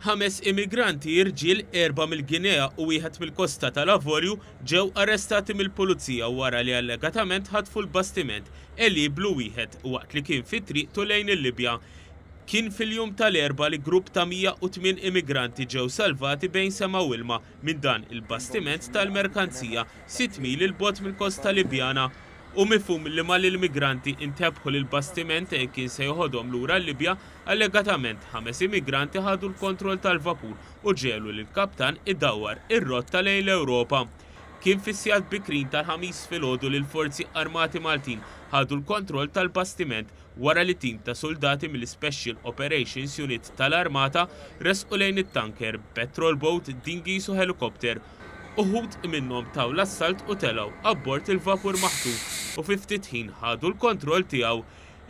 5 immigranti irġiel 4 mill-Ginea u wieħed mill-Kosta tal-Avorju ġew arrestati mill-pulizija wara li allegatament ħatfu l-bastiment Eliblu wieħed waqt li kien fi triqtu lejn il-Libja. Kien fil-jum tal-erba li grupp ta' 108 immigranti ġew salvati bejn sema u ilma minn dan il-bastiment tal-merkanzija 6 mil il-bogħod mill-kosta Libjana. U mifhum li mal l-immigranti intebħu l-bastiment kien se joħodhom lura l-Libja, allegatament 5 immigranti ħadu l-kontroll tal-vapur u ġelu li l-kaptan iddawwar ir-rotta lejn l-Ewropa. Kien fis-sigħat bikrin tal-ħamis filgħodu li l-forzi armati Maltin ħadu l-kontroll tal-bastiment wara li tim ta' soldati mill-Special Operations Unit tal-Armata resqu lejn it-tanker petrol boat dingis u helikopter. Uħud minnhom taw l-assalt u telgħu abbord il-vapur maħtuf u fi ftit ħin ħadu l-kontroll tiegħu.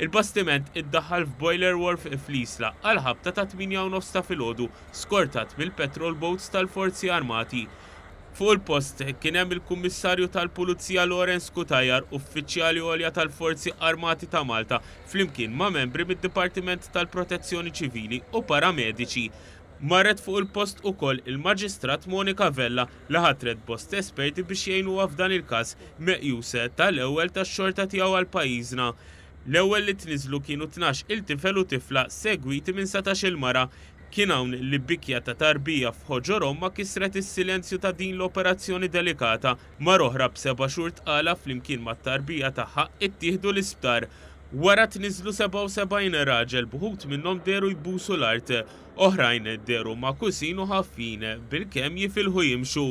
Il-bastiment iddaħħal f'boiler wharf fl-Isla għal ħabta ta' 8:30 ta' filgħodu skortat mill-petrol boats tal-Forzi Armati. Fuq il-post kien hemm il-Kummissarju tal-Pulizija Lawrence Kutajar, uffiċjali għolja tal-Forzi Armati ta' Malta, flimkien ma' membri mid-Dipartiment tal-Protezzjoni Ċivili u paramediċi. Marret fuq il-post ukoll il-Maġistrat Monika Vella li ħatret bost esperti biex jgħinuha f'dan il-każ meqjusa tal-ewwel tax-xorta tiegħu għal pajjiżna. L-ewwel li tniżlu kienu 12 il-tifel u tifla segwiti minn 17 il-mara. Kien hawn li bikja ta' tarbija f'Ħoġorom ma kisret is-silenzju ta' din l-operazzjoni delikata mar oħra b'7 xhur tqala flimkien mat-tarbija tagħha ittieħdu l-isptar. Wara tniżlu 77 raġel b'ħud minnhom deru jbusu l-art, oħrajn deru ma' kusin u ħaffin bil-kemm jifilħu jimxu.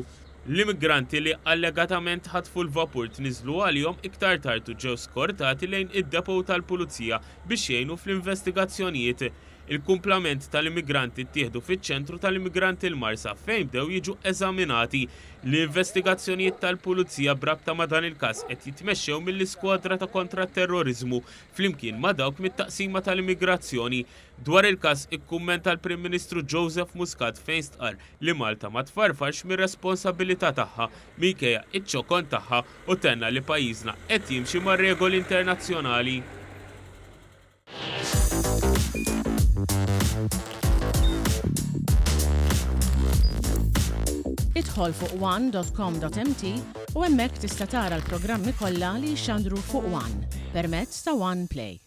L-immigranti li allegatament ħatfu l-vapur tniżlu għalihom iktar tartu ġew skortati lejn id-depo tal-Pulizija biex jgħinu fl-investigazzjonijiet. Il-kumplament tal-immigranti ttieħdu fiċ-ċentru tal-immigranti l-Marsa fejn bdew jiġu eżaminati. L-investigazzjonijiet tal-Pulizija brabta ma' dan il-każ qed jitmexxew mill-iskwadra ta' kontra t-terrorizmu flimkien ma' dawk mit-taqsima tal-immigrazzjoni. Dwar il-każ ikkummenta l-Prim Ministru Joseph Muscat fejn stqar li Malta ma tfarfarx mir-responsabilità tagħha minkejja iċ-ċokon tagħha u tenna li pajjiżna qed jimxi mar-regoli internazzjonali. Idħol fuq one.com.mt u hemmhekk tista' tara l-programmi kollha li jxandru fuq One permezz ta' One Play.